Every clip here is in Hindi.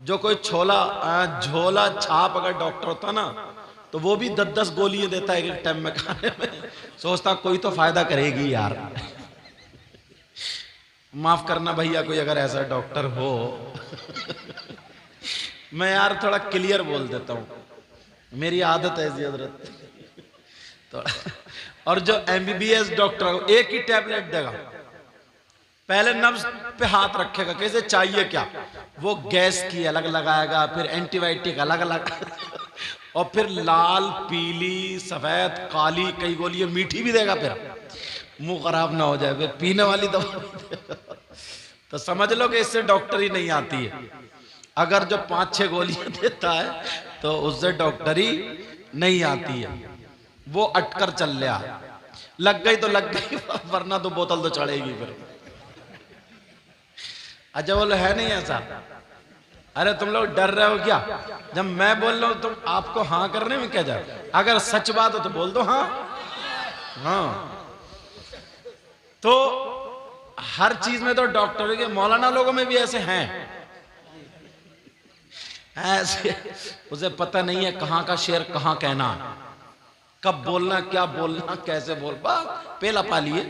जो कोई झोला छाप अगर डॉक्टर होता ना तो वो भी 10-10 गोलियां देता है एक टाइम में खाने में। सोचता कोई तो फायदा करेगी यार। माफ करना भैया कोई अगर ऐसा डॉक्टर हो। मैं यार थोड़ा क्लियर बोल देता हूँ, मेरी आदत है हजरत थोड़ा। और जो MBBS डॉक्टर हो एक ही टैबलेट देगा, पहले नब्ज पे हाथ रखेगा कैसे चाहिए क्या, वो गैस की अलग लगाएगा, फिर एंटीबायोटिक अलग अलग और फिर लाल पीली सफेद काली कई गोलियां मीठी भी देगा, फिर मुंह खराब ना हो जाए, फिर पीने वाली दवा। तो समझ लो कि इससे डॉक्टरी नहीं आती है। अगर जो 5-6 गोलियां देता है तो उससे डॉक्टरी नहीं आती है। वो अटकर चल लिया, लग गई तो लग गई, वरना तो बोतल तो चढ़ेगी फिर। अच्छा बोलो है नहीं ऐसा? अरे तुम लोग डर रहे हो क्या? जब मैं बोल रहा हूं तुम आपको हाँ करने में क्या जाए? अगर सच बात हो तो बोल दो हाँ। हाँ तो हर चीज में तो डॉक्टर के, मौलाना लोगों में भी ऐसे हैं, ऐसे उसे पता नहीं है कहाँ का शेर कहाँ कहना, कब बोलना क्या बोलना कैसे बोल, पेला पा लिए।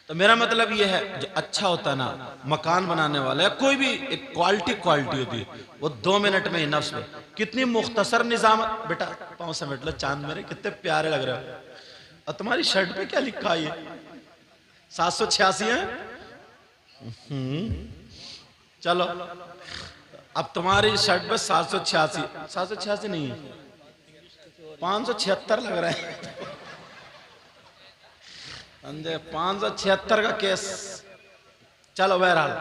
तो मेरा मतलब ये है जो अच्छा होता है ना, मकान बनाने वाला है कोई भी, एक क्वालिटी होती है, वो 2 मिनट में ही नफ्स में कितनी मुख्तसर निजाम। बेटा पाँव समेट लो, चांद मेरे कितने प्यारे लग रहे हो। और तुम्हारी शर्ट पे क्या लिखा है? 786 है। चलो अब तुम्हारी शर्ट पे 786 नहीं है, 576 लग रहा है। 576 का केस। चलो बहरहाल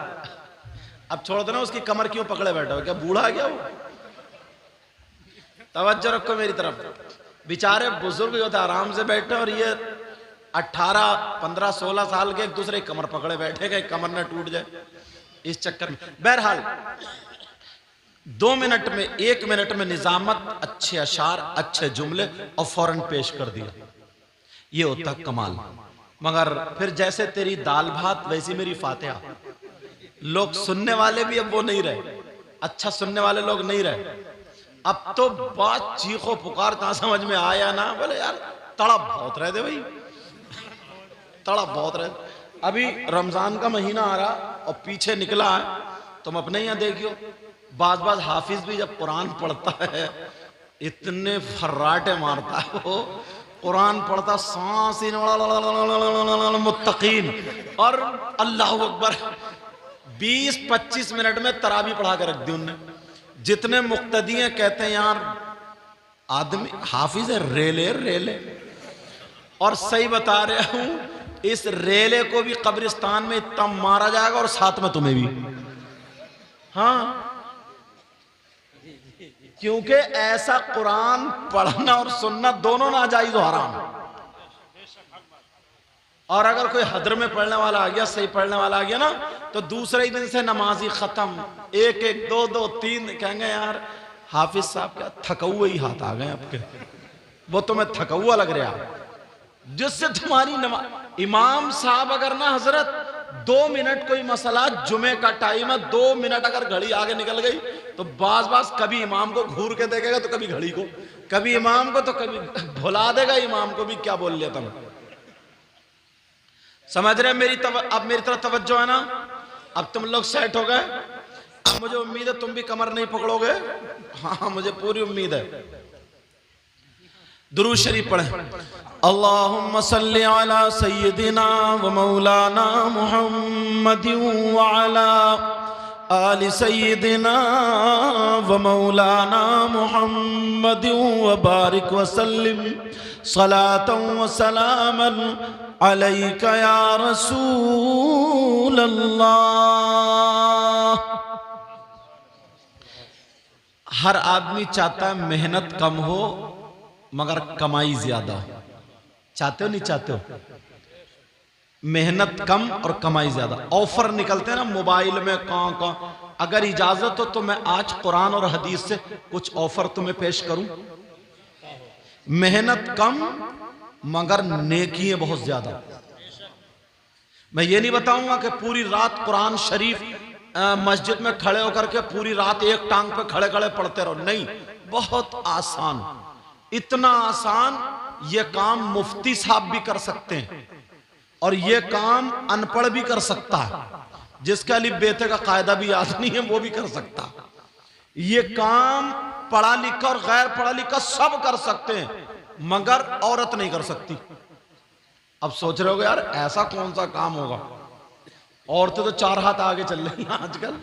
अब छोड़ दो ना, उसकी कमर क्यों पकड़े बैठे हो, क्या बूढ़ा है क्या वो? तवज्जो रखो मेरी तरफ। बेचारे बुजुर्ग जो थे आराम से बैठे और ये 18, 15, 16 साल के एक दूसरे की कमर पकड़े बैठे गए, कमर न टूट जाए इस चक्कर में। बहरहाल 2 मिनट में 1 मिनट में निजामत, अच्छे अशार, अच्छे जुमले और फौरन पेश कर दिया, ये होता कमाल। मगर फिर जैसे तेरी दाल भात वैसी मेरी फातिहा। लोग सुनने वाले भी अब वो नहीं रहे, अच्छा सुनने वाले लोग नहीं रहे। अब तो बात चीखो पुकार कहां समझ में आया ना, बोले यार तड़प बहुत रहे थे भाई, तड़प बहुत रहे। अभी रमजान का महीना आ रहा और पीछे निकला है, तुम अपने यहाँ देखियो, बाज हाफिज भी जब कुरान पढ़ता है इतने फर्राटे मारता है वो, कुरान पढ़ता सांस मुत्तकीन और अल्लाह अकबर। 20-25 मिनट में तरावी पढ़ा के रख दी उनने। जितने मुक्तदी हैं कहते हैं यार आदमी हाफिज है, रेले। और सही बता रहे हूं, इस रेले को भी कब्रिस्तान में इतना मारा जाएगा और साथ में तुम्हें भी। हाँ, क्योंकि ऐसा कुरान पढ़ना और सुनना दोनों नाजायज और हराम है। और अगर कोई हदर में पढ़ने वाला आ गया, सही पढ़ने वाला आ गया ना, तो दूसरे ही दिन से नमाजी खत्म, 1-1, 2-2, 3 कहेंगे यार हाफिज साहब क्या थका हुए ही हाथ आ गए आपके, वो तुम्हें थका हुआ लग रहा, जिससे तुम्हारी नमाज। इमाम साहब अगर ना हजरत 2 मिनट कोई मसला, जुमे का टाइम है, 2 मिनट अगर घड़ी आगे निकल गई तो बाज कभी इमाम को घूर के देखेगा तो कभी घड़ी को, कभी इमाम को तो कभी भुला देगा इमाम को भी, क्या बोल लिया तुम। समझ रहे मेरी अब मेरी तरफ तवज्जो है ना? अब तुम लोग सेट हो गए। अब मुझे उम्मीद है तुम भी कमर नहीं पकड़ोगे। हाँ मुझे पूरी उम्मीद है। दुरूद शरीफ पढ़े। अल्लाहुम्मा सल्ली अला सय्यदिना व मौलाना मुहम्मदिन व अला आलि सय्यदिना व मौलाना मुहम्मदिन व बारिक व सल्लिम सलातन व सलामन अलैका या रसूल अल्लाह। हर आदमी चाहता है मेहनत कम हो मगर कमाई ज्यादा हो। चाहते हो नहीं चाहते हो? मेहनत कम और कमाई ज्यादा। ऑफर निकलते हैं ना मोबाइल में, कहाँ अगर इजाजत हो तो मैं आज कुरान और हदीस से कुछ ऑफर तुम्हें पेश करूं। मेहनत कम मगर नेकियां बहुत ज्यादा। मैं ये नहीं बताऊंगा कि पूरी रात कुरान शरीफ मस्जिद में खड़े होकर के पूरी रात एक टांग पे खड़े खड़े पढ़ते रहो, नहीं, बहुत आसान, इतना आसान ये काम मुफ्ती साहब भी कर सकते हैं और ये काम अनपढ़ भी कर सकता है, जिसका अली बेते का कायदा भी याद नहीं है वो भी कर सकता। ये काम पढ़ा लिखा और गैर पढ़ा लिखा सब कर सकते हैं, मगर औरत नहीं कर सकती। अब सोच रहे हो यार ऐसा कौन सा काम होगा, औरतें तो 4 हाथ आगे चल रही हैं आजकल,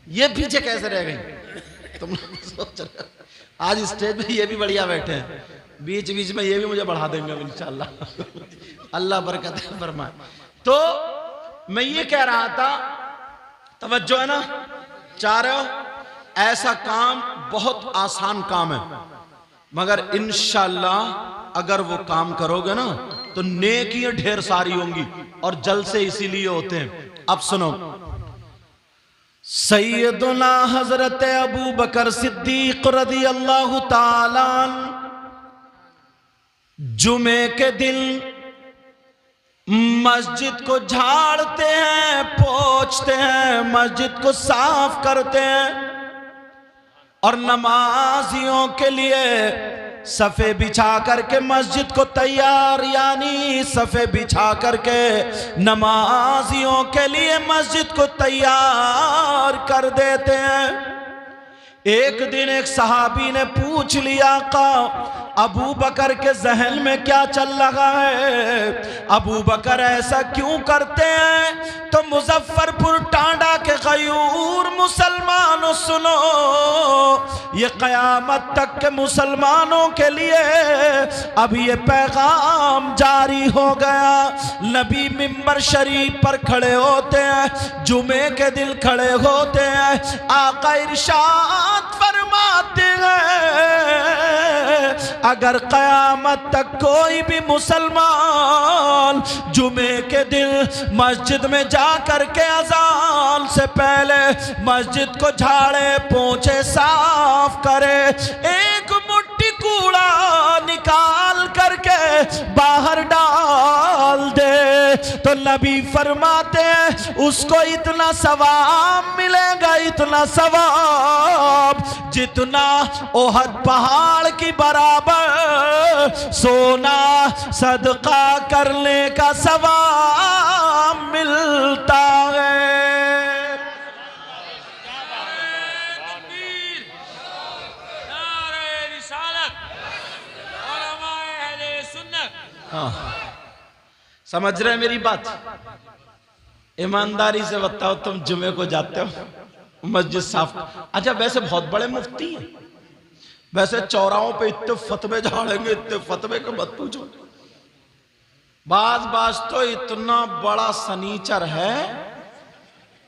ये पीछे कैसे रह गई तुम सोच रहे हो। आज स्टेज पे ये भी बढ़िया बैठे हैं, बीच बीच में ये भी मुझे बढ़ा देंगे इंशाल्लाह, अल्लाह बरकत फरमाए। तो मैं ये कह रहा था, तवज्जो है ना, चाह रहे हो, ऐसा काम बहुत आसान काम है, मगर इंशाल्लाह अगर वो काम करोगे ना तो नेकियां ढेर सारी होंगी और जलसे इसीलिए होते हैं। अब सुनो, सैयदुना हजरत अबू बकर सिद्दीक रज़ी अल्लाह ताला जुमे के दिन मस्जिद को झाड़ते हैं, पोंछते हैं, मस्जिद को साफ करते हैं और नमाजियों के लिए सफ़े बिछा करके मस्जिद को तैयार, यानी सफ़े बिछा करके नमाजियों के लिए मस्जिद को तैयार कर देते हैं। एक दिन एक सहाबी ने पूछ लिया, का अबू बकर के जहन में क्या चल रहा है, अबू बकर ऐसा क्यों करते हैं? तो मुजफ्फरपुर टांडा के गयूर मुसलमानों सुनो, ये क़यामत तक के मुसलमानों के लिए अब ये पैगाम जारी हो गया। नबी मिंबर शरीफ पर खड़े होते हैं, जुमे के दिन खड़े होते हैं, आका इरशाद फरमाते हैं, अगर क़यामत तक कोई भी मुसलमान जुमे के दिन मस्जिद में जा कर के अजान से पहले मस्जिद को झाड़े, पोंछे, साफ करे, एक मुट्ठी कूड़ा निकाल करके बाहर डाल दे, तो नबी फरमाते हैं उसको इतना सवाब मिलेगा, इतना सवाब जितना ओहद पहाड़ की बराबर सोना सदका करने का सवाब मिलता है। हाँ, समझ रहे मेरी बात? ईमानदारी से बताओ, तुम जुमे को जाते हो मस्जिद साफ? अच्छा वैसे बहुत बड़े मुफ्ती हैं, वैसे चौराहों पे इतने फतवे झाड़ेंगे, इतने फतवे को मत पूछो। बाज तो इतना बड़ा सनीचर है,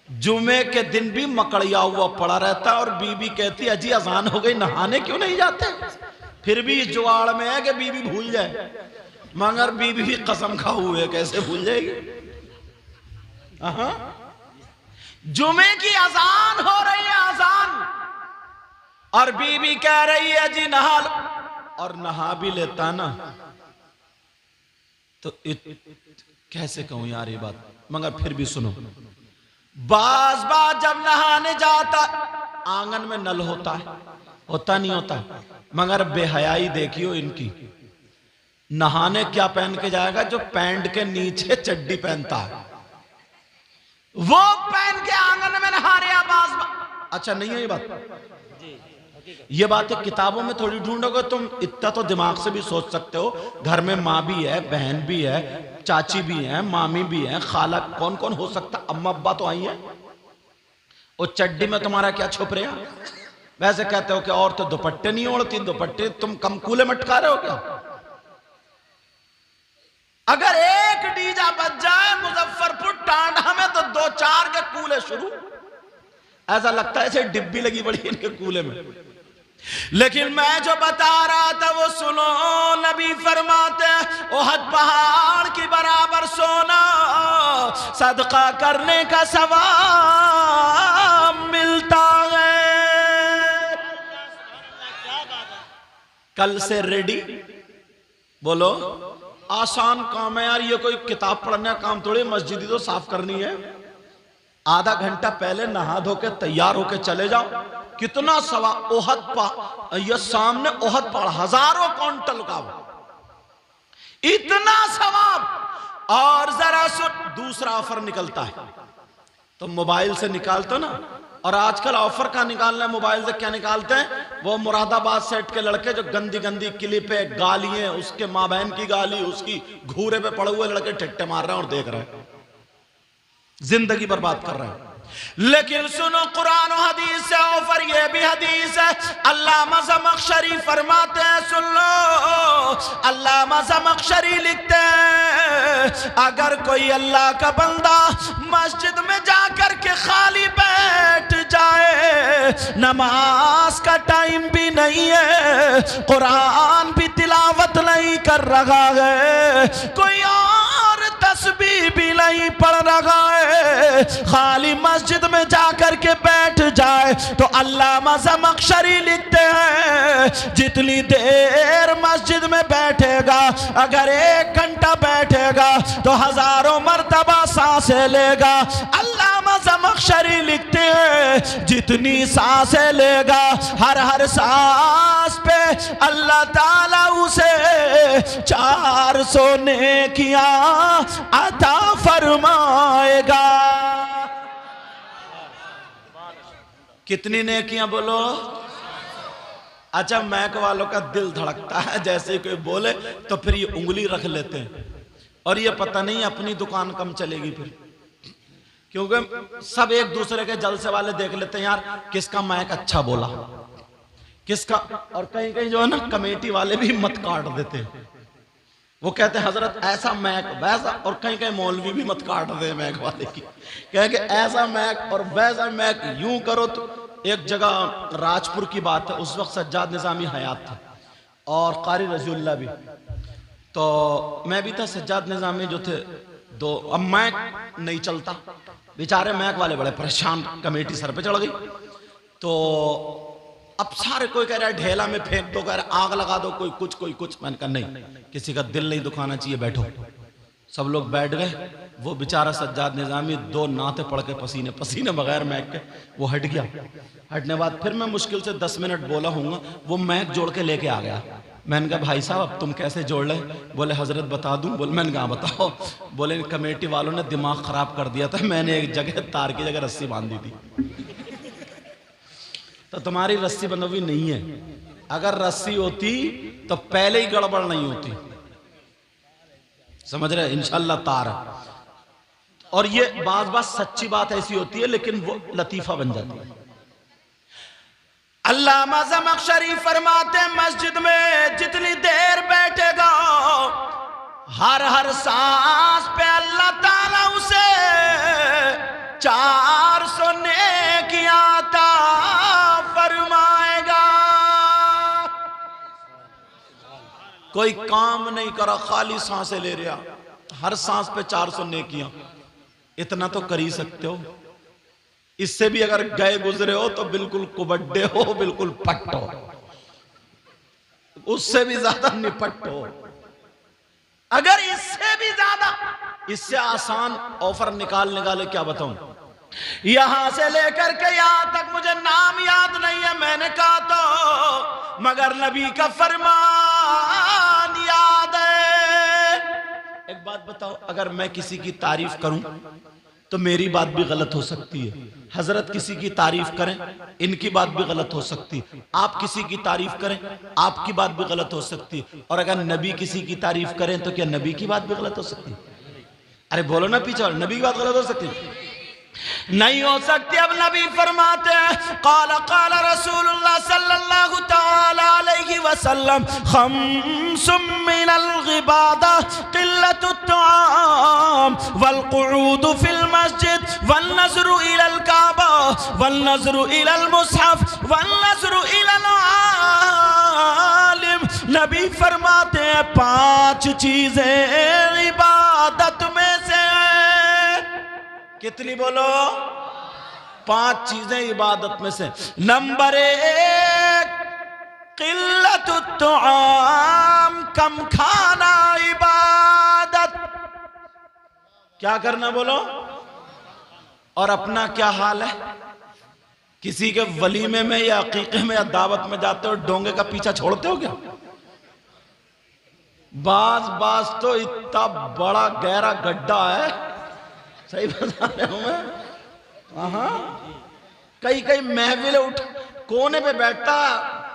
जुमे के दिन भी मकड़िया हुआ पड़ा रहता, और बीबी कहती अजी अजान हो गई, नहाने क्यों नहीं जाते? फिर भी जुगाड़ में है कि बीबी भूल जाए, मगर बीबी भी कसम खा हुए कैसे भूल जाएगी। जुमे की अजान हो रही है, अजान, और बीबी कह रही है जी नहा लो, और नहा भी लेता ना, तो कैसे कहूं यार ये बात, मगर फिर भी सुनो, बाज जब नहाने जाता आंगन में नल होता है, होता नहीं होता, मगर बेहयाई देखियो इनकी, नहाने क्या पहन के जाएगा? जो पैंट के नीचे चड्डी पहनता है वो पहन के आंगन में नहा रहे आवाज। अच्छा नहीं है ये बात? ये बातें किताबों में थोड़ी ढूंढोगे तुम, इतना तो दिमाग से भी सोच सकते हो। घर में माँ भी है, बहन भी है, चाची भी है, मामी भी है, खाला, कौन कौन हो सकता, अम्मा अब्बा तो आई है। वो चड्डी में तुम्हारा क्या छुप रहा? वैसे कहते हो कि और तो दुपट्टे नहीं ओढ़ती, दुपट्टे तुम कम कूले मटका रहे हो क्या? अगर एक डीजा बज जाए मुजफ्फरपुर टांडा में तो 2-4 के कूले शुरू, ऐसा लगता है ऐसे डिब्बी लगी बड़ी इनके कूले में। लेकिन मैं जो बता रहा था वो सुनो, नबी फरमाते हैं ओहद पहाड़ की बराबर सोना सदका करने का सवाब मिलता है। कल से रेडी बोलो, आसान काम है यार, ये कोई किताब पढ़ने का काम थोड़ी, मस्जिद ही तो साफ करनी है। आधा घंटा पहले नहा धो के तैयार होके चले जाओ, कितना सवा ये सामने ओहद पहाड़ हजारों क्विंटल का, इतना सवाब। और जरा सुन, दूसरा ऑफर निकलता है तो मोबाइल से निकालते ना, और आजकल ऑफर का निकालना है मोबाइल से, क्या निकालते हैं वो मुरादाबाद सेट के लड़के जो गंदी गंदी क्लिप है, गालियां, उसके माँ बहन की गाली, उसकी घूरे पे पड़े हुए लड़के ठट्टे मार रहे हैं और देख रहे हैं, जिंदगी बर्बाद कर रहे हैं। लेकिन सुनो, कुरान और हदीस से ऑफर, ये भी हदीस है, अल्लामा ज़मख़शरी फरमाते हैं, सुन लो, अल्लामा ज़मख़शरी लिखते हैं, अगर कोई अल्लाह का बंदा मस्जिद में जाकर के खाली बैठ जाए, नमाज का टाइम भी नहीं है, कुरान भी तिलावत नहीं कर रहा है, कोई और तस्बीह भी नहीं पढ़ रहा है, खाली मस्जिद में जाकर के बैठ जाए, तो अल्लामा ज़मख़शरी लिखते हैं, जितनी देर मस्जिद में बैठेगा, अगर 1 घंटा बैठेगा तो हजारों मर्तबा सांसें लेगा। अल्लामा ज़मख़शरी लिखते हैं, जितनी सांसें लेगा, हर सांस पे अल्लाह ताला उसे 400 नेकियां अता फरमाएगा। कितनी नेकियां बोलो? अच्छा, मैक वालों का दिल धड़कता है, जैसे कोई बोले तो फिर ये उंगली रख लेते हैं, और ये पता नहीं अपनी दुकान कम चलेगी फिर, क्योंकि सब एक दूसरे के जलसे वाले देख लेते हैं, यार किसका मैक अच्छा बोला, किसका। और कहीं कहीं जो है ना, कमेटी वाले भी मत काट देते हैं, वो कहते हैं हजरत ऐसा मैक वैसा, और कहीं कहीं मौलवी भी मत काट दे मैक वाले की, कहेंगे ऐसा मैक और वैसा मैक, यूं करो। तो एक जगह राजपुर की बात है, उस वक्त सज्जाद निज़ामी हयात था और कारी रज़ियुल्लाह भी, तो मैं भी था, सज्जाद निज़ामी जो थे दो। अब मैक नहीं चलता, बेचारे मैक वाले बड़े परेशान, कमेटी सर पे चढ़ गई। तो अब सारे कोई कह रहा है ढेला में फेंक दो, कह रहा आग लगा दो, कोई कुछ कोई कुछ। मैंने कहा नहीं, किसी का दिल नहीं दुखाना चाहिए, बैठो। सब लोग बैठ गए। वो बेचारा सज्जाद निज़ामी 2 नाते पड़ के पसीने पसीने बगैर मैक के वो हट गया। हटने बाद फिर मैं मुश्किल से 10 मिनट बोला हूँगा, वो मैक जोड़ के लेके आ गया। मैंने कहा भाई साहब अब तुम कैसे जोड़ ले? बोले हजरत बता दूं। बोले मैंने कहा बताओ। बोले कमेटी वालों ने दिमाग खराब कर दिया था, मैंने एक जगह तार की जगह रस्सी बांध दी थी। तो तुम्हारी रस्सी बंधी हुई नहीं है, अगर रस्सी होती तो पहले ही गड़बड़ नहीं होती, समझ रहे? इंशाल्लाह तार। और ये बात सच्ची बात ऐसी होती है, लेकिन वो लतीफा बन जाती है। अल्लामा ज़मख़शरी फरमाते मस्जिद में जितनी देर बैठेगा, हर सांस पे अल्लाह ताला उसे 400 नेकियां अता फरमाएगा। कोई काम नहीं करा, खाली सांसें ले रहा, हर सांस पे 400 नेकियां। इतना तो कर ही सकते हो। इससे भी अगर गए गुजरे हो तो बिल्कुल कुबड्डे हो, बिल्कुल पट्ट हो, उससे भी ज्यादा निपट हो। अगर इससे भी ज्यादा, इससे आसान ऑफर निकाले क्या बताऊं। यहां से लेकर के यहां तक मुझे नाम याद नहीं है, मैंने कहा तो, मगर नबी का फरमान याद है। एक बात बताओ, अगर मैं किसी की तारीफ करूं तो मेरी बात भी गलत हो सकती है, हजरत किसी की तारीफ करें, इनकी बात भी गलत हो सकती है, आप किसी की तारीफ करें, आपकी बात भी गलत हो सकती है, और अगर नबी किसी की तारीफ करें तो क्या नबी की बात भी गलत हो सकती है? अरे बोलो ना पीछे, नबी की बात गलत हो सकती है? नहीं हो सकती। अब नबी फरमाते हैं, क़ाला क़ाला रसूलुल्लाह सल्लल्लाहु तआला अलैहि वसल्लम, खम्सुम मिनल ग़िबादा क़िल्लतुत तआम वल क़ुऊदु फिल मस्जिद वन नज़्रु इलल काबा वन नज़्रु इलल मुसहफ़ वन नज़्रु इलल आलिम। नबी फरमाते हैं 5 चीजें इबादत में से। कितनी बोलो? 5 चीजें इबादत में से। नंबर 1 क़िल्लतुत तआम, कम खाना इबादत। क्या करना बोलो? और अपना क्या हाल है? किसी के वलीमे में या अकीके में या दावत में जाते हो, डोंगे का पीछा छोड़ते हो क्या? बाज बाज तो इतना बड़ा गहरा गड्ढा है, सही बता रहा हूं मैं। हाँ, कई कई महफिल उठ कोने पे बैठता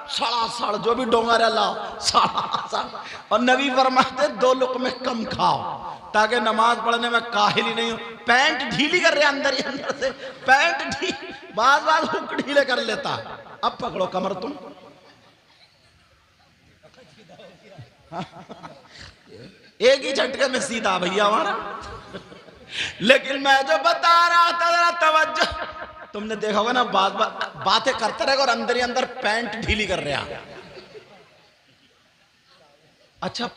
सड़ा सड़ जो भी डोंगा ला सड़ा सड़, और नबी फरमाते 2 लुक़मे कम खाओ ताकि नमाज पढ़ने में काहिल ही नहीं हो। पैंट ढीली कर रहे अंदर ही अंदर से, पैंट ढीली बाज बाज हुक ढीले कर लेता। अब पकड़ो कमर तुम। एक ही झटके में सीधा भैया हमारा। लेकिन मैं जो बता रहा था जरा तवज्जो, तुमने देखा होगा ना, बातें करते रहेगा और अंदर ही अंदर पैंट ढीली कर रहे हैं। अच्छा,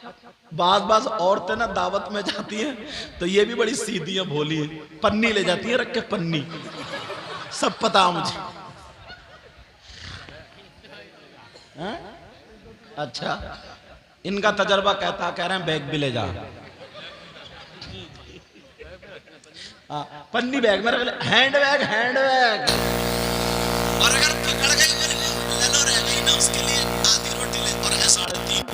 बाज औरतें ना दावत में जाती हैं तो ये भी बड़ी सीधी है, भोली है, पन्नी ले जाती है रख के, पन्नी, सब पता है मुझे। है? अच्छा, इनका तजर्बा कहता, कह रहे हैं बैग भी ले जा। पन्नी बैग में रख ले, हैंड बैग और अगर पकड़ गई लेनो रह गई ना, उसके लिए आधी रोटी ले और है 3.5।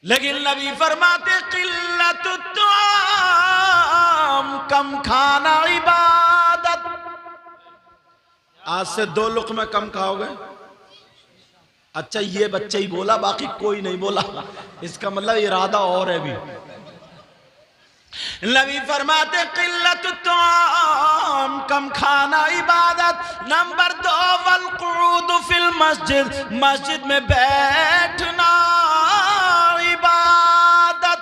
लेकिन नबी फरमाते किल्लत तुआम, कम खाना इबादत। आज से 2 लुक़मे कम खाओगे। अच्छा, ये बच्चा ही बोला, बाकी कोई नहीं बोला, इसका मतलब इरादा और है भी। नबी फरमाते किल्लत तुआम, कम खाना इबादत। नंबर 2 वल कुऊद फिल मस्जिद, मस्जिद में बैठना इबादत।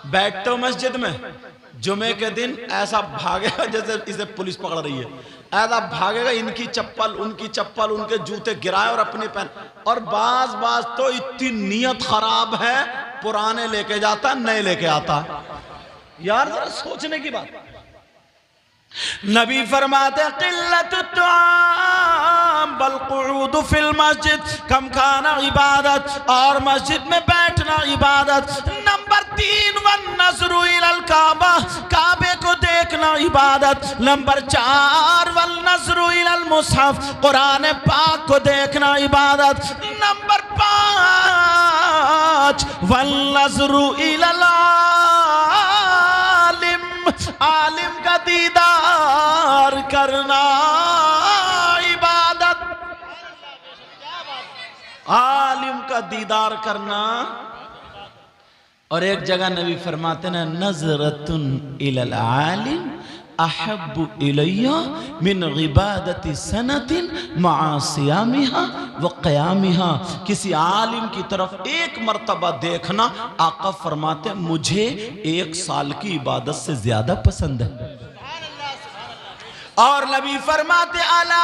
बैठते हो मस्जिद में, जुमे के दिन ऐसा भागेगा जैसे इसे पुलिस पकड़ रही है, ऐसा भागेगा, इनकी चप्पल उनकी चप्पल, उनके जूते गिराए और अपने पहन। और बाज तो इतनी नीयत खराब है, पुराने लेके जाता, नए लेके आता। यार जरा सोचने की बात। नबी फरमाते किल्लत तुआम बल कुऊद फिल मस्जिद, कम खाना इबादत, और मस्जिद में बैठना इबादत। नंबर 3 वन नज़रु इलल काबा, काबे को देखना इबादत। नंबर 4 वल नज़रु इलल मुसहफ, कुरान पाक को देखना इबादत। नंबर 5 वल नज़रु इलल आलिम, आलिम का दीदार करना इबादत। आलिम का दीदार करना। और एक जगह नबी फरमाते ना, नज़रतुन इलल आलिम अहब्बु इलैया मिन इबादति सनतिन मआ सियामिहा व क़यामिहा। किसी आलिम की तरफ एक मर्तबा देखना, आका फरमाते मुझे 1 साल की इबादत से ज्यादा पसंद है। और नबी फरमाते अला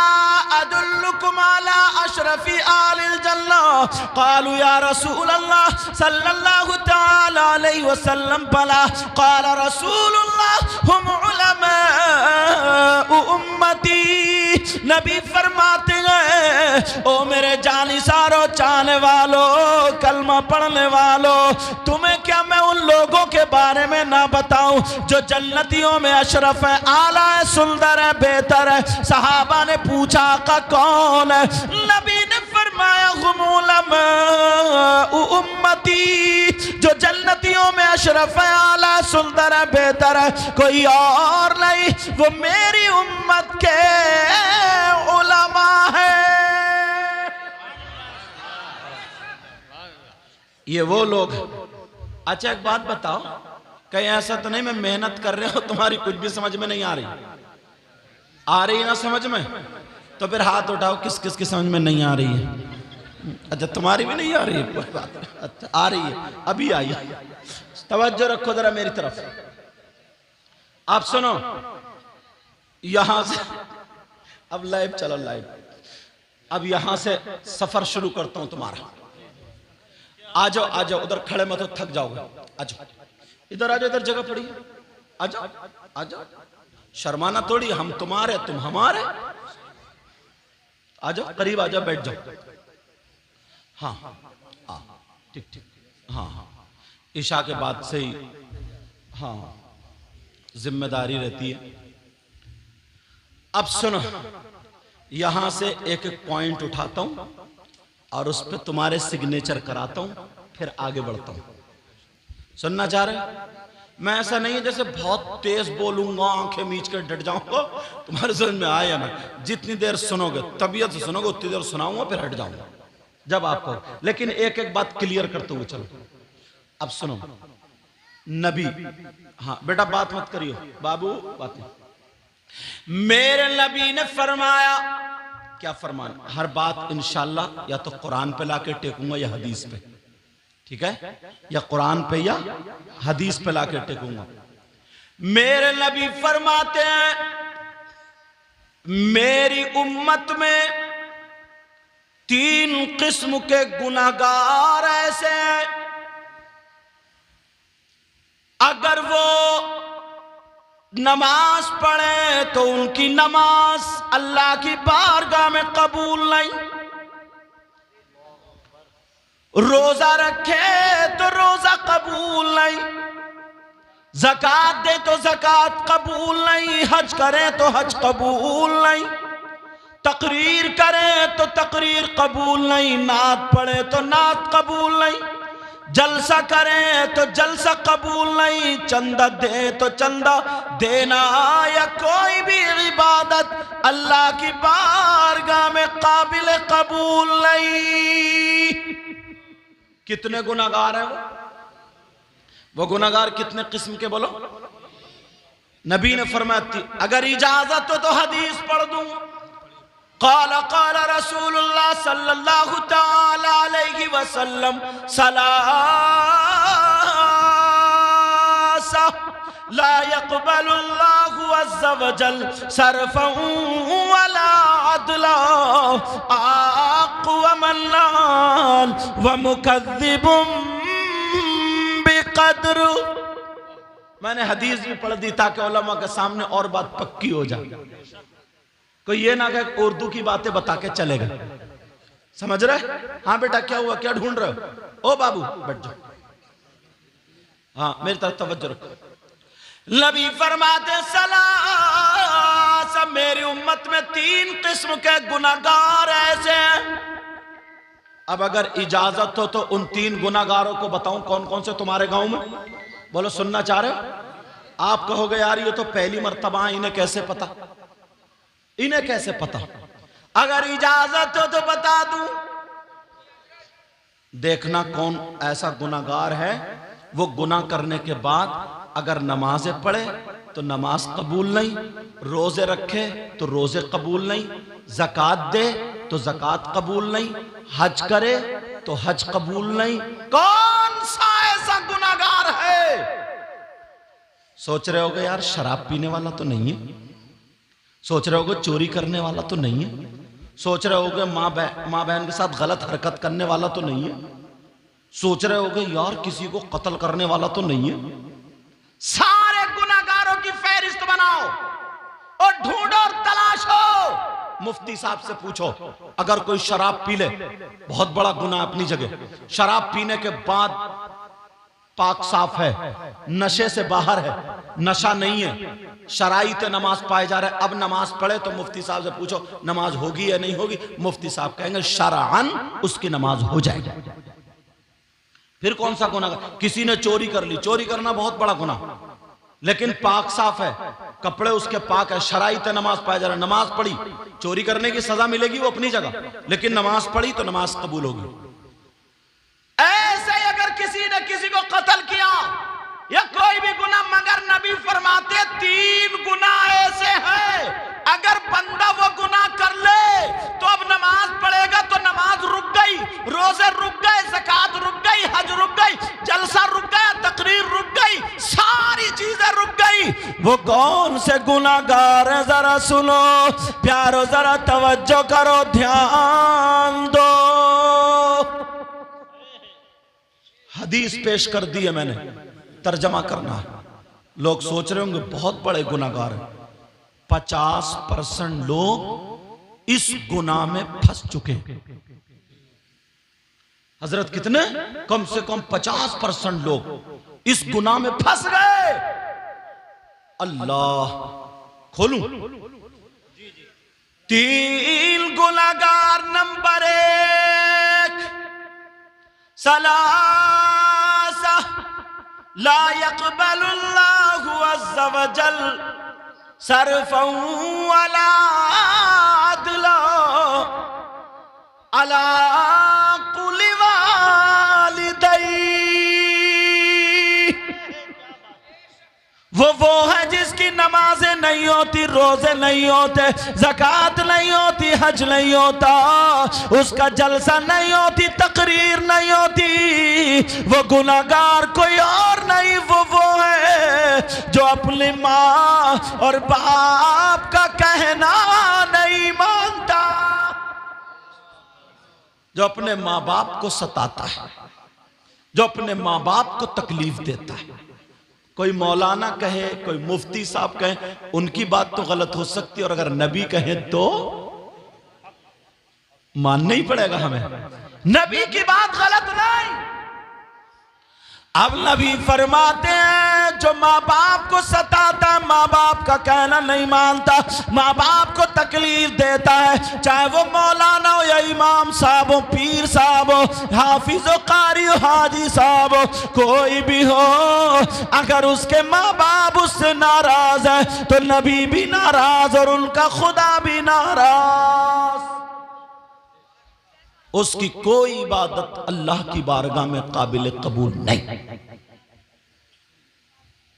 अदुल्लुकुम अला अशरफी आलिल जन्नह, क़ालू या रसूल अल्लाह सल्लल्लाहु तआला अलैहि वसल्लम बला, क़ाल रसूलुल्लाह हुम उलमाउ उम्मती। नबी फरमाते हैं ओ मेरे जानिसारो, चाहने वालों, कलमा पढ़ने वालों, तुम्हें क्या मैं उन लोगों के बारे में ना बताऊं जो जन्नतियों में अशरफ है, आला है, सुंदर है, बेहतर है। सहाबा ने पूछा का कौन है? नबी ने फरमाया हुम उलमाउ उम्मती, जो जन्नतियों में अशरफ है, आला है, सुंदर है, बेहतर है, कोई और नहीं, वो मेरी उम्मत के उलमा है। ये वो लोग। अच्छा एक बात बताओ, कहीं ऐसा तो नहीं मैं मेहनत कर रहे हो, तुम्हारी कुछ भी समझ में नहीं आ रही? आ रही ना समझ में? तो फिर हाथ उठाओ किस किस की समझ में नहीं आ रही है। अच्छा तुम्हारी भी नहीं आ रही है, कोई बात नहीं। अच्छा आ रही है, अभी आई। तवज्जो रखो जरा मेरी तरफ। आप सुनो, यहां से अब लाइव चलो, लाइव। अब यहां से सफर शुरू करता हूं तुम्हारा। आ जाओ आ जाओ, उधर खड़े मत हो, थक जाओगे। आ जाओ इधर, आ जाओ, इधर जगह पड़ी है, आ जाओ आ जाओ। शर्माना थोड़ी, हम तुम्हारे तुम हमारे। आ जाओ करीब, आ जाओ, बैठ जाओ। हाँ हाँ ठीक ठीक, हाँ हाँ, ईशा के बाद से ही हाँ, जिम्मेदारी रहती है। अब सुनो, यहां से एक एक पॉइंट उठाता हूं और उस पर तुम्हारे सिग्नेचर कराता हूं, फिर आगे बढ़ता हूं। सुनना चाह रहे? मैं ऐसा नहीं है जैसे बहुत तेज बोलूंगा, आंखें मीच कर डट जाऊंगा, तुम्हारे समझ में आया ना। जितनी देर सुनोगे, तबीयत से सुनोगे, उतनी देर सुनाऊंगा, फिर हट जाऊंगा जब आपको। लेकिन एक एक बात क्लियर करते हुए चलो। अब सुनो, नबी, हाँ बेटा बात मत करियो बाबू, बात नहीं। मेरे नबी ने फरमाया, क्या फरमाया? हर बात इंशाल्लाह या तो कुरान पे लाके टेकूंगा या हदीस पे, ठीक है? या कुरान पे या हदीस पे लाके टेकूंगा। मेरे नबी फरमाते हैं, मेरी उम्मत में 3 किस्म के गुनाहगार ऐसे हैं, अगर वो नमाज पढ़े तो उनकी नमाज अल्लाह की बारगाह में कबूल नहीं, रोजा रखे तो रोजा कबूल नहीं, ज़कात दे तो ज़कात कबूल नहीं, हज करे तो हज कबूल नहीं, तकरीर करे तो तकरीर कबूल नहीं, नात पढ़े तो नात कबूल नहीं, जलसा करे तो जलसा कबूल नहीं, चंदा दे तो चंदा देना या कोई भी इबादत अल्लाह की बारगाह में काबिल कबूल नहीं। कितने गुनाहगार हैं वो गुनाहगार कितने किस्म के बोलो? नबी ने फरमाया, अगर इजाजत हो तो हदीस पढ़ दूं। क़ाला क़ाला रसूलुल्लाह सल्लल्लाहु तआला अलैहि वसल्लम सलासा ला यक़बलुल्लाहु अज़्ज़ा वजल सरफ़न वला अदला आक़ व मन्नान व मुकज़्ज़िबुन बिक़द्र। मैंने हदीस भी पढ़ दी ताकि उलमा के सामने और बात पक्की हो जाए। कोई ये ना कहे उर्दू की बातें बता के चलेगा। समझ रहे? हाँ बेटा क्या हुआ, क्या ढूंढ रहे हो? ओ बाबू बैठ जाओ, हाँ मेरी तरफ तवज्जो रखो। नबी फरमाते सलासा, मेरी उम्मत में 3 किस्म के गुनाहगार ऐसे हैं। अब अगर इजाजत हो तो उन 3 गुनाहगारों को बताऊं कौन कौन से तुम्हारे गांव में? बोलो, सुनना चाह रहे हो? आप कहोगे यार ये तो पहली मर्तबा, इन्हें कैसे पता? इन्हें कैसे पता? अगर इजाजत हो तो बता दूं। देखना कौन ऐसा गुनाहगार है, वो गुनाह करने के बाद अगर नमाजें पढ़े तो नमाज कबूल नहीं, रोजे रखे तो रोजे कबूल नहीं, ज़कात दे तो ज़कात कबूल नहीं, हज करे तो हज कबूल नहीं। कौन सा ऐसा गुनाहगार है? सोच रहे होगे यार शराब पीने वाला तो नहीं है, सोच रहे होगे चोरी करने वाला तो नहीं है, सोच रहे होगे माँ बहन के साथ गलत हरकत करने वाला तो नहीं है, सोच रहे होगे यार किसी को कत्ल करने वाला तो नहीं है। सारे गुनाहगारों की फहरिस्त बनाओ और ढूंढो और तलाशो। मुफ्ती साहब से पूछो, अगर कोई शराब पी ले, बहुत बड़ा गुनाह अपनी जगह, शराब पीने के बाद पाक साफ है, नशे से बाहर है, नशा नहीं है, शराइत नमाज पाए जा रहा है, अब नमाज पढ़े तो मुफ्ती साहब से पूछो नमाज होगी या नहीं होगी? मुफ्ती साहब कहेंगे शरअन उसकी नमाज हो जाएगी। फिर कौन सा गुनाह? किसी ने चोरी कर ली, चोरी करना बहुत बड़ा गुनाह, लेकिन पाक साफ है, कपड़े उसके पाक है, शराइत नमाज पाए जा रहा है, नमाज पढ़ी, चोरी करने की सजा मिलेगी वो अपनी जगह, लेकिन नमाज पढ़ी तो नमाज कबूल होगी। ऐसे अगर किसी ने किसी को कत्ल किया या कोई भी गुनाह, मगर नबी फरमाते 3 गुनाह ऐसे हैं, अगर बंदा वो गुनाह कर ले तो अब नमाज पढ़ेगा तो नमाज रुक गई, रोजे रुक गए, ज़कात रुक गई, हज रुक गई, जलसा रुक गया, तकरीर रुक गई, सारी चीजें रुक गई। वो कौन से गुनाहगार हैं जरा सुनो प्यारो, जरा तवज्जो करो, ध्यान दो। हदीस पेश कर दी है मैंने, तर्जमा करना है। लोग सोच रहे होंगे बहुत बड़े गुनाहगार हैं। 50% लोग इस गुनाह में फंस चुके हैं। हजरत कितने? कम से कम 50% लोग इस गुनाह में फंस गए। अल्लाह खोलूं? 3 गुनाहगार। नंबर 1, सलासा ला यक़बलुल्लाहु अज़्ज़ा वजल सरफ़न वला अदला अला कुल्लि वालिदै। वो है जिसकी नमाजें नहीं होती, रोजे नहीं होते, ज़कात नहीं होती, हज नहीं होता, उसका जलसा नहीं होती, तकरीर नहीं होती। वो गुनाहगार कोई और नहीं, वो है जो अपनी माँ और बाप का कहना नहीं मानता, जो अपने माँ बाप को सताता है, जो अपने माँ बाप को तकलीफ देता है। कोई मौलाना कहे, कोई मुफ्ती साहब कहे, उनकी बात तो गलत हो सकती है, और अगर नबी कहे तो मानना ही पड़ेगा हमें। नबी की बात गलत नहीं। अब नबी फरमाते हैं जो माँ बाप को सताता, माँ बाप का कहना नहीं मानता, माँ बाप को तकलीफ देता है, चाहे वो मौलाना हो या इमाम साहब हो, पीर साहब हो, हाफिज हो, कारी हो, हाजी साहब हो, कोई भी हो, अगर उसके माँ बाप उससे नाराज है तो नबी भी नाराज और उनका खुदा भी नाराज। उसकी कोई इबादत अल्लाह की बारगाह में काबिल कबूल नहीं।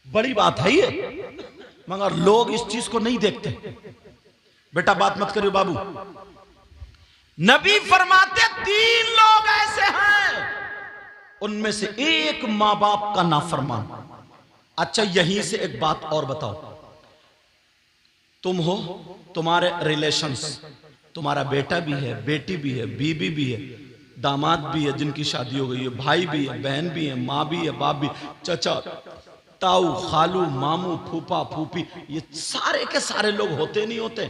बड़ी बात है ये, मगर लोग इस चीज को नहीं देखते। बेटा बात मत करियो बाबू। नबी फरमाते 3 लोग ऐसे हैं, उनमें से एक मां बाप का नाफरमान। अच्छा यहीं से एक बात और बताओ, तुम हो, तुम्हारे रिलेशंस, तुम्हारा बेटा भी है, बेटी भी है, बीबी भी है, दामाद भी है जिनकी शादी हो गई है, भाई भी है, बहन भी है, माँ भी है, बाप भी, चचा, ताऊ, खालू, मामू, फूफा, फूफी, ये सारे के सारे लोग होते नहीं होते।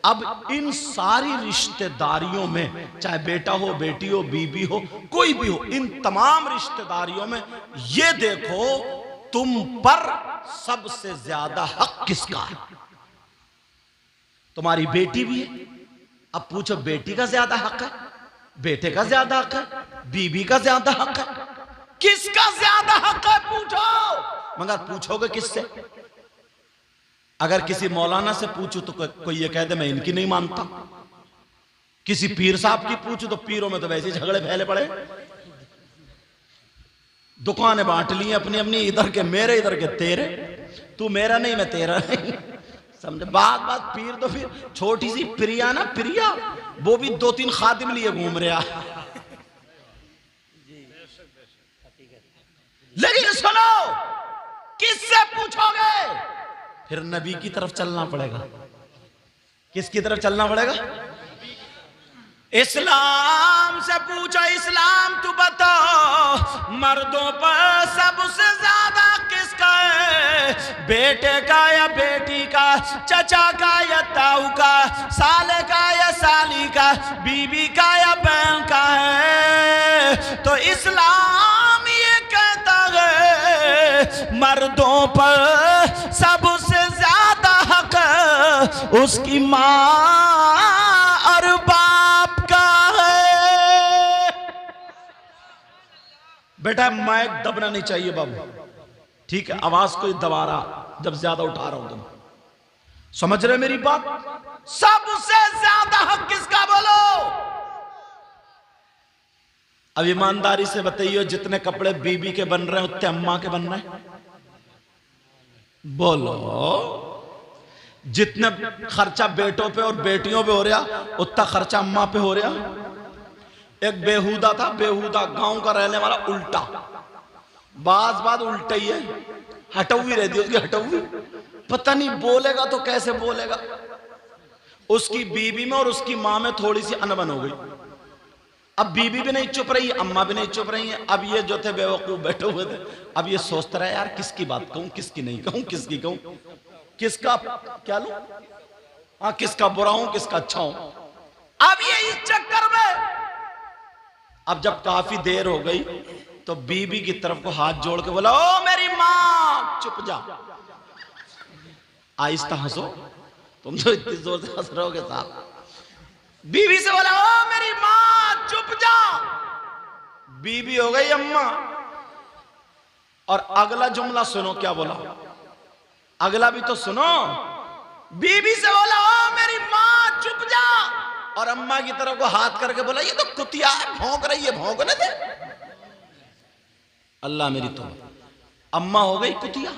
अब इन सारी रिश्तेदारियों में, चाहे बेटा हो, बेटी हो, बीबी हो, कोई भी हो, इन तमाम रिश्तेदारियों में ये देखो तुम पर सबसे ज्यादा हक किसका है? तुम्हारी बेटी भी है। अब पूछो बेटी का ज्यादा हक है, बेटे का ज्यादा हक है, बीबी का ज्यादा हक है, किसका ज्यादा हक है पूछो? मगर पूछोगे किससे? अगर किसी मौलाना से पूछूं तो कोई ये कह दे मैं इनकी नहीं मानता। किसी पीर साहब की पूछूं तो पीरों में तो वैसे ही झगड़े फैले पड़े, दुकानें बांट ली अपनी अपनी, इधर के मेरे, इधर के तेरे, तू मेरा नहीं मैं तेरा नहीं, समझे? बात बात पीर तो फिर छोटी सी प्रिया ना, प्रिया वो भी 2-3 खादिम लिए घूम रहा। लेकिन सुनो, किससे पूछोगे? फिर नबी की तरफ चलना पड़ेगा। किसकी तरफ चलना पड़ेगा? इस्लाम से पूछो। इस्लाम तू बता, मर्दों पर सबसे ज्यादा किसका है? बेटे का या बेटी का, चचा का या ताऊ का, साले का या साली का, बीबी का या बहन का है? तो इस्लाम ये कहता है मर्दों पर सबसे ज्यादा हक उसकी माँ और बाप का है। बेटा माइक दबना नहीं चाहिए बाबू, ठीक है? आवाज को दबा रहा जब ज्यादा उठा रहा हूं तुम समझ रहे मेरी बात? सबसे ज्यादा हक किसका बोलो? अब ईमानदारी से बताइए, जितने कपड़े बीबी के बन रहे हैं उतने अम्मा के बन रहे हैं? बोलो। जितना खर्चा बेटों पे और बेटियों पे हो रहा उतना खर्चा अम्मा पे हो रहा। एक बेहुदा था, बेहुदा गांव का रहने वाला, उल्टा, बात उल्टा ही है, हटौवी रहती है उसकी, हटौवी, पता नहीं बोलेगा तो कैसे बोलेगा। उसकी बीबी में और उसकी माँ में थोड़ी सी अनबन हो गई। अब बीबी भी नहीं चुप रही, अम्मा भी नहीं चुप रही है। अब ये जो थे बेवकूफ बैठे हुए थे, अब ये सोचता रहा यार किसकी बात कहूं, किसकी नहीं कहूं, किसकी कहूं, किसका क्या लूं, हाँ किसका बुरा हूं, किसका अच्छा हूं। अब ये इस चक्कर में, अब जब काफी देर हो गई तो बीबी की तरफ को हाथ जोड़ के बोला, ओ मेरी माँ चुप जा। आहिस्ता हंसो, तुम तो इतनी जोर से हंस रहोगे साहब। बीवी से बोला, ओ मेरी माँ चुप जा। बीबी हो गई अम्मा। और अगला जुमला सुनो क्या बोला, अगला भी तो सुनो। बीबी से बोला, ओ मेरी माँ चुप जा, और अम्मा की तरफ को हाथ करके बोला, ये तो कुतिया है, भौंक रही है, भौंकने दे। अल्लाह मेरी तो अम्मा हो गई कुतिया।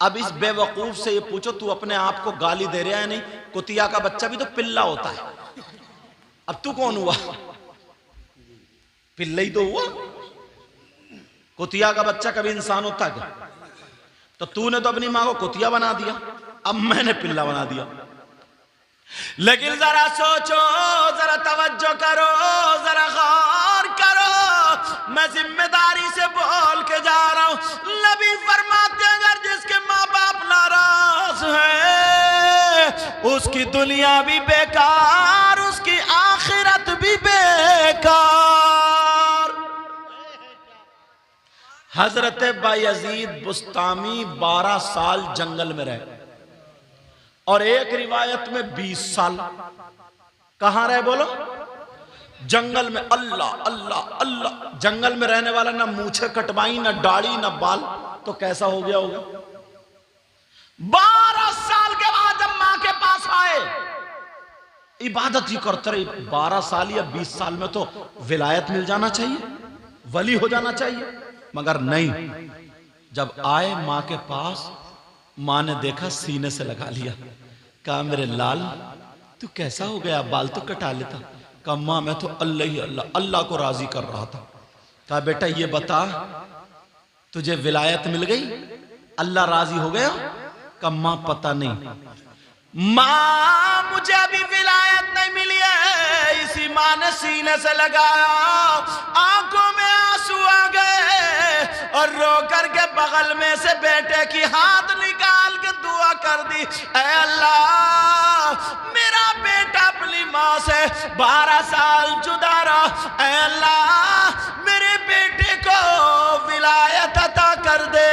अब इस बेवकूफ से ये पूछो, तू अपने आप को गाली दे रहा है नहीं? कुतिया का बच्चा भी तो पिल्ला होता है। अब तू कौन हुआ? पिल्ला ही तो हुआ। कुतिया का बच्चा कभी इंसान होता है क्या? तो तूने तो अपनी मां को कुतिया बना दिया, अब मैंने पिल्ला बना दिया। लेकिन जरा सोचो, जरा तवज्जो करो, जरा गौर करो, मैं जिम्मेदारी से बोल के जा रहा हूं। नबी फरमाते हैं, अगर जिसके माँ बाप नाराज हैं, उसकी दुनिया भी बेकार, उसकी आखिरत भी बेकार। हजरत बायजीद बुस्तामी 12 साल जंगल में रहे, और एक रिवायत में 20 साल। कहां रहे बोलो? जंगल में। अल्लाह अल्लाह अल्लाह। जंगल में रहने वाला ना मूछे कटवाई, ना दाढ़ी, ना बाल, तो कैसा हो गया होगा? 12 साल के बाद जब मां के पास आए, इबादत ही करते रहे। 12 साल या 20 साल में तो विलायत मिल जाना चाहिए, वली हो जाना चाहिए, मगर नहीं। जब आए मां के पास, मां ने देखा, सीने से लगा लिया। कहा, मेरे लाल तू कैसा हो गया, बाल तो कटा लेता। कहा, मां मैं तो अल्लाह ही अल्लाह, अल्लाह को राजी कर रहा था। कहा, बेटा ये बता, तुझे विलायत मिल गई, अल्लाह राजी हो गया? कहा, मां पता नहीं, मां मुझे अभी विलायत नहीं मिली है। इसी मां ने सीने से लगाया, आंखों में आंसू आ गए, और रो करके बगल में से बेटे की हाथ निकाल के दुआ कर दी, ऐ अल्लाह मेरा बेटा अपनी मां से 12 साल जुदा रहा, ऐ अल्लाह मेरे बेटे को विलायत अता कर दे।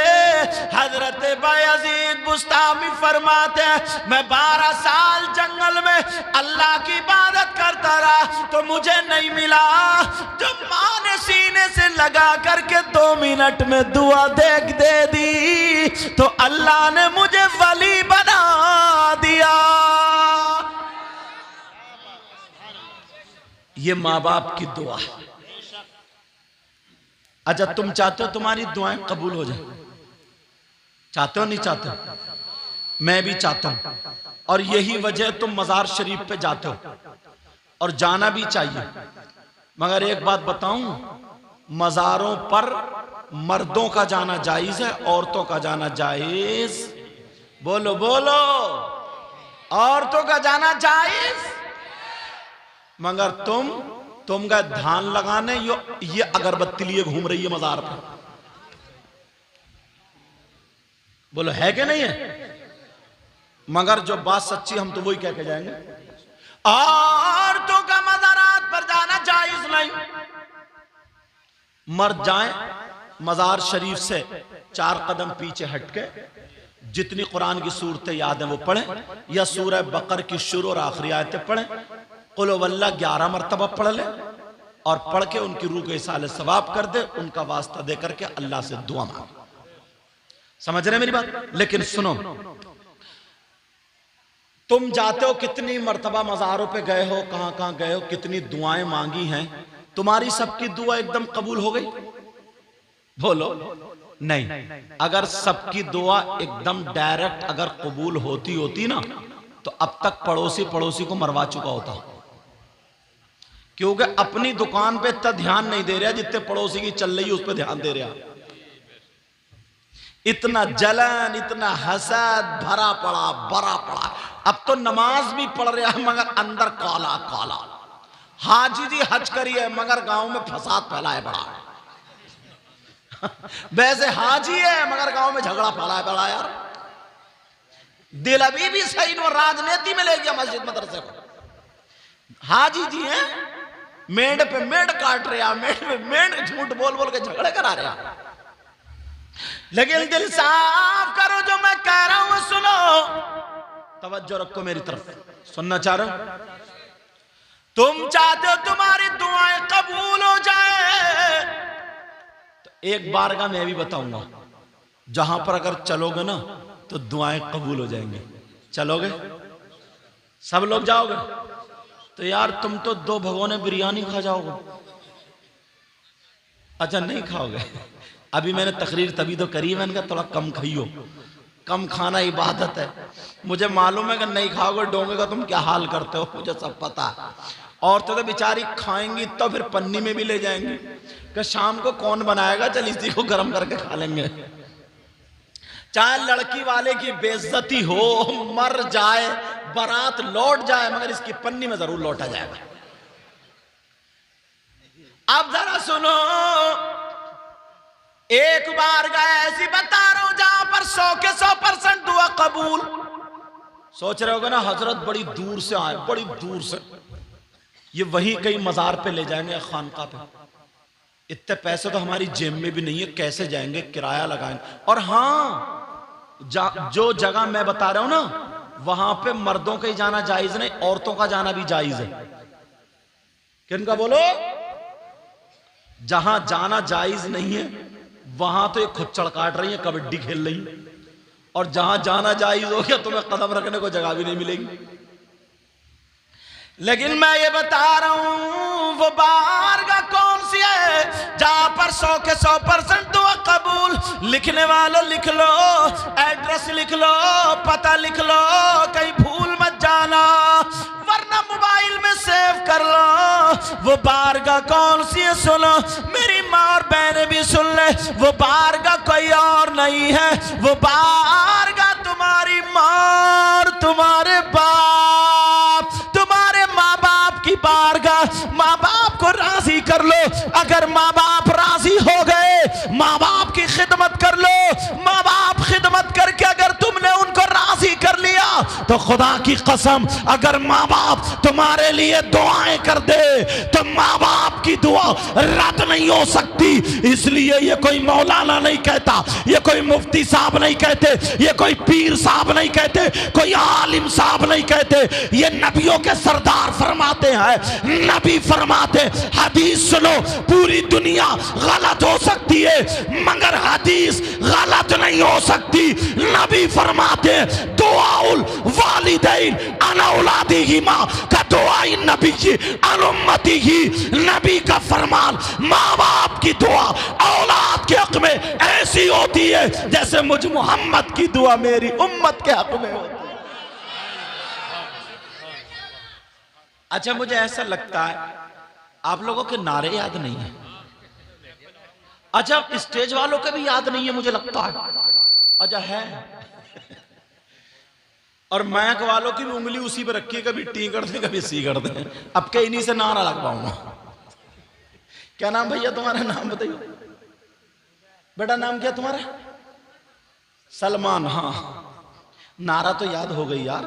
हजरत बायजीद बुस्तामी फरमाते हैं, मैं 12 साल जंगल में अल्लाह की इबादत करता रहा तो मुझे नहीं मिला। जब मां ने सीने से लगा करके 2 मिनट में दुआ दे दी, तो अल्लाह ने मुझे वली बना दिया। ये माँ बाप की दुआ है। अच्छा, तुम चाहते हो तुम्हारी दुआएं कबूल हो जाए? चाहते हो नहीं चाहते? मैं भी चाहता हूं, और यही वजह तुम मजार शरीफ पे जाते हो, और जाना भी चाहिए। मगर एक बात बताऊं, मजारों पर मर्दों का जाना जायज है, औरतों का जाना जायज? बोलो बोलो, औरतों का जाना जायज। मगर तुम का धान लगाने ये अगरबत्ती लिए घूम रही है मजार पर। बोलो है कि नहीं है? मगर जो बात सच्ची, हम तो वही कह के जाएंगे, औरतों का मज़ारात पर जाना जायज नहीं। मर्द जाएं मजार शरीफ से 4 कदम पीछे हटके, जितनी कुरान की सूरतें याद हैं वो पढ़ें, या सूरह बकर की शुरू और आखिरी आयतें पढ़ें, कुल वल्लाह 11 मरतबा पढ़ ले, और पढ़ के उनकी रूह को इसाले सवाब कर दे, उनका वास्ता दे करके अल्लाह से दुआ मांग। समझ रहे मेरी बात? लेकिन सुनो, तुम जाते हो, कितनी मर्तबा मजारों पे गए हो, कहां कहां गए हो, कितनी दुआएं मांगी हैं, तुम्हारी सबकी दुआ एकदम कबूल हो गई? बोलो नहीं। अगर सबकी दुआ एकदम डायरेक्ट अगर कबूल होती ना, तो अब तक पड़ोसी को मरवा चुका होता। क्योंकि अपनी दुकान पे इतना ध्यान नहीं दे रहा जितने पड़ोसी की चल रही है उस पर ध्यान दे रहा। इतना जलन, इतना हसद भरा पड़ा। अब तो नमाज भी पढ़ रहा है मगर अंदर काला काला। हाजी जी हज करी है मगर गांव में फसाद फैलाए पड़ा। वैसे हाजी है मगर गांव में झगड़ा फैलाए पड़ा। यार दिल अभी भी सही, वो राजनीति में ले गया मस्जिद मदरसे को। हाजी जी हैं मेड़ पे मेड़ काट रहा, मेड़ पे मेड़ झूठ बोल बोल के झगड़े करा रहा। लेकिन दिल साफ करो, जो मैं कह रहा हूं सुनो, तवज्जो रखो मेरी तरफ, सुनना चाह रहे हो? तुम चाहते हो तुम्हारी दुआएं कबूल हो जाए, तो एक बार का मैं भी बताऊंगा, जहां पर अगर चलोगे ना तो दुआएं कबूल हो जाएंगी। चलोगे? सब लोग जाओगे? तो यार तुम तो 2 भगोने बिरयानी खा जाओगे। अच्छा नहीं खाओगे? अभी मैंने तकरीर तभी तो करी, मैंने कहा थोड़ा कम खाइयो, कम खाना इबादत है। मुझे मालूम है कि नहीं खाओगे डोंगे का तुम क्या हाल करते हो, मुझे सब पता है। औरतें तो बेचारी खाएंगी तो फिर पन्नी में भी ले जाएंगी कि शाम को कौन बनाएगा, चल इसी को गर्म करके खा लेंगे। चाहे लड़की वाले की बेइज्जती हो, मर जाए, बारात लौट जाए, मगर इसकी पन्नी में जरूर लौटा जाएगा। अब जरा सुनो, एक बार गए ऐसी बता रहा हूं जहां पर 100 के 100% दुआ कबूल। सोच रहे होगे ना हजरत बड़ी दूर से आए, बड़ी दूर से, ये वही कहीं मजार पे ले जाएंगे या खानका पे। इतने पैसे तो हमारी जेब में भी नहीं है, कैसे जाएंगे, किराया लगाएंगे। और हाँ, जो जगह मैं बता रहा हूं ना, वहां पे मर्दों का ही जाना जायज नहीं, औरतों का जाना भी जायज है। किनका बोलो? जहां जाना जायज नहीं है वहां तो ये खुच्चड़ काट रही है, कबड्डी खेल रही है, और जहां जाना जायज हो गया तुम्हें कदम रखने को जगह भी नहीं मिलेगी। लेकिन मैं ये बता रहा हूं वो बारगाह कौन सी है जहां पर 100 के 100% दुआ कबूल। लिखने वालों लिख लो, एड्रेस लिख लो, पता लिख लो, कहीं भूल मत जाना, वरना मोबाइल में सेव कर लो। वो बारगाह कौन सी है सुनो, मेरी माँ और बहनें भी सुन ले। वो बारगाह कोई और नहीं है, वो बारगाह तुम्हारी माँ और तुम्हारे बाप, तुम्हारे माँ बाप की बारगाह। माँ बाप को राजी कर लो, अगर माँ बाप राजी हो गए माँ बाप की खिदमत कर लो। माँ बाप खिदमत करके अगर तुमने उनको राजी कर लिया तो खुदा की कसम, अगर माँ बाप तुम्हारे लिए दुआएं कर दे तो माँ बाप की दुआ रद्द नहीं हो सकती। इसलिए ये कोई मौलाना नहीं कहता, ये कोई मुफ्ती साहब नहीं कहते, ये कोई पीर साहब नहीं कहते, कोई आलिम साहब नहीं कहते, ये नबियों के सरदार फरमाते हैं। नबी फरमाते, हदीस सुनो, पूरी दुनिया गलत हो सकती है मगर हदीस गलत नहीं हो सकती। नबी फरमाते, दुआउल वालिदैन अन औलादिहिमा का दुआई नबी की अन उम्मतिही। नबी का फरमान, माँ बाप की दुआ औलाद के हक में ऐसी होती है जैसे मुझ मोहम्मद की दुआ मेरी उम्मत के हक में होती है। अच्छा मुझे ऐसा लगता है आप लोगों के नारे याद नहीं है। अच्छा स्टेज वालों के भी याद नहीं है मुझे लगता है। अच्छा है। और मैक वालों की भी उंगली उसी पर रखी है, कभी टी कर दे कभी सी कर दे। अब के इन्हीं से नारा लग पाऊंगा। क्या नाम भैया तुम्हारा? नाम बताइए बेटा, नाम क्या तुम्हारा? सलमान। हाँ नारा तो याद हो गई यार,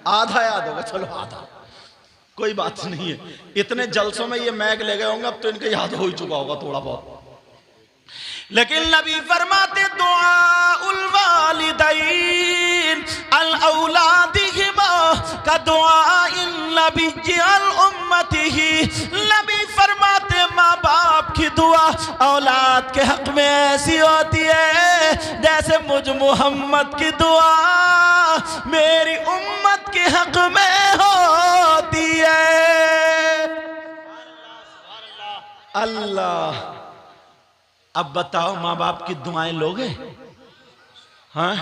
आधा याद होगा, चलो आधा कोई बात नहीं है। इतने जलसों में ये मैग ले गए होंगे, अब तो इनके याद हो ही चुका होगा थोड़ा बहुत। लेकिन नबी फरमाते, दुआउल वालिदैन अल औलादिहिमा का दुआइन नबी अल उम्मतिही। नबी फरमाते, माँ बाप की दुआ औलाद के हक में ऐसी होती है जैसे मुझ मोहम्मद की दुआ मेरी उम्मत के हक में होती है। अल्लाह। अब बताओ माँ बाप की दुआएं लोगे? हाँ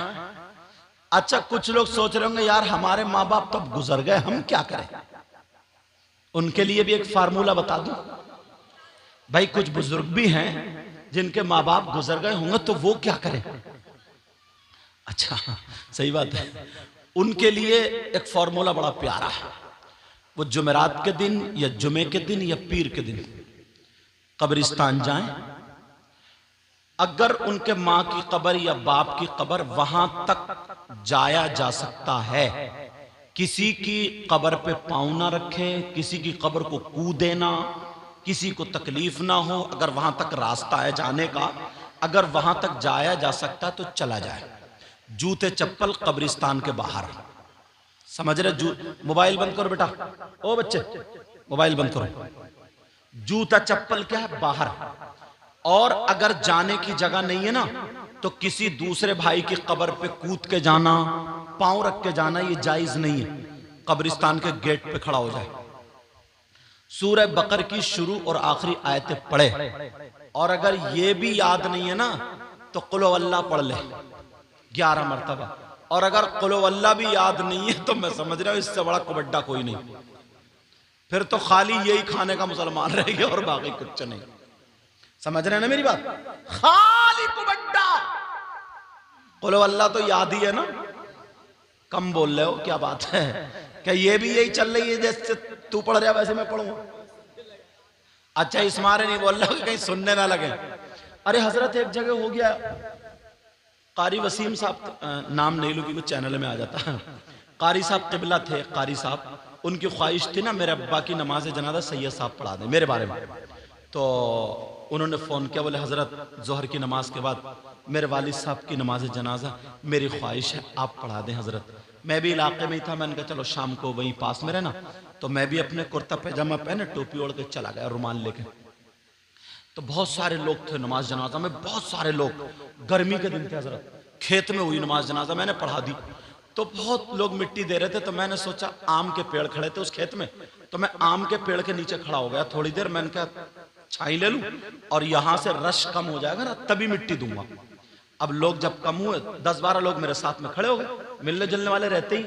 अच्छा कुछ लोग सोच रहे होंगे यार हमारे माँ बाप तो अब गुजर गए, हम क्या करें? उनके लिए भी एक फार्मूला बता दूं भाई। कुछ बुजुर्ग भी हैं जिनके माँ बाप गुजर गए होंगे, तो वो क्या करें? अच्छा सही बात है। उनके लिए एक फॉर्मूला बड़ा प्यारा है। वो जुमेरात के दिन या जुमे के दिन या पीर के दिन कब्रिस्तान जाएं। अगर उनके माँ की कब्र या बाप की कब्र वहां तक जाया जा सकता है किसी की कब्र पे पाँव ना रखे, किसी की कब्र को कूदे ना, किसी को तकलीफ ना हो। अगर वहां तक रास्ता है जाने का, अगर वहां तक जाया जा सकता तो चला जाए। जूते चप्पल कब्रिस्तान के बाहर, समझ रहे? मोबाइल बंद करो बेटा, ओ बच्चे मोबाइल बंद करो। जूता चप्पल क्या है? बाहर। और अगर जाने की जगह नहीं है ना, तो किसी दूसरे भाई की कब्र पे कूद के जाना, पांव रख के जाना, ये जायज नहीं है। कब्रिस्तान के गेट पे खड़ा हो जाए, सूरह बकर की शुरू और आखिरी आयतें पढ़े, और अगर ये भी याद नहीं है ना तो कुल अल्लाह पढ़ ले 11 मरतबा। और अगर कुल अल्लाह भी याद नहीं है तो मैं समझ रहा हूं इससे बड़ा कुबड्डा कोई नहीं। फिर तो खाली यही खाने का मुसलमान रहेगा और बाकी कुछ नहीं। समझ रहे हैं ना मेरी बात? खाली कुबड्डा। कुल अल्लाह तो याद ही है ना, कम बोल रहे हो, क्या बात है? क्या ये भी यही चल रही है जैसे तू पढ़ रहा वैसे मैं पढ़ूंगा? अच्छा इस मारे नहीं बोल रहा कहीं सुनने ना लगे। अरे हजरत एक जगह हो गया, कारी वसीम साहब, नाम नहीं लूंगी कुछ चैनल में आ जाता है, कारी साहब किबला थे। कारी साहब, उनकी ख्वाहिश थी ना मेरे अब्बा की नमाज जनाजा सैयद साहब पढ़ा दें मेरे बारे में। तो उन्होंने फ़ोन किया, बोले हज़रत जोहर की नमाज के बाद मेरे वालिद साहब की नमाज जनाजा मेरी ख्वाहिश है आप पढ़ा दें हज़रत। मैं भी इलाके में ही था, मैंने कहा चलो शाम को वहीं पास में रहना। तो मैं भी अपने कुर्ता पैजामा पहने टोपी ओढ़ के चला गया, रुमाल लेके। तो बहुत सारे लोग थे नमाज जनाजा में, बहुत सारे लोग। गर्मी के दिन थे हज़रत, खेत में हुई नमाज जनाजा, मैंने पढ़ा दी। तो बहुत लोग मिट्टी दे रहे थे, तो मैंने सोचा आम के पेड़ खड़े थे उस खेत में, तो मैं आम के पेड़ के नीचे खड़ा हो गया थोड़ी देर। मैंने कहा छाई ले लूं और यहां से रश कम हो जाएगा ना तभी मिट्टी दूंगा। अब लोग जब कम हुए, 10-12 लोग मेरे साथ में खड़े हो गए, मिलने जुलने वाले रहते ही।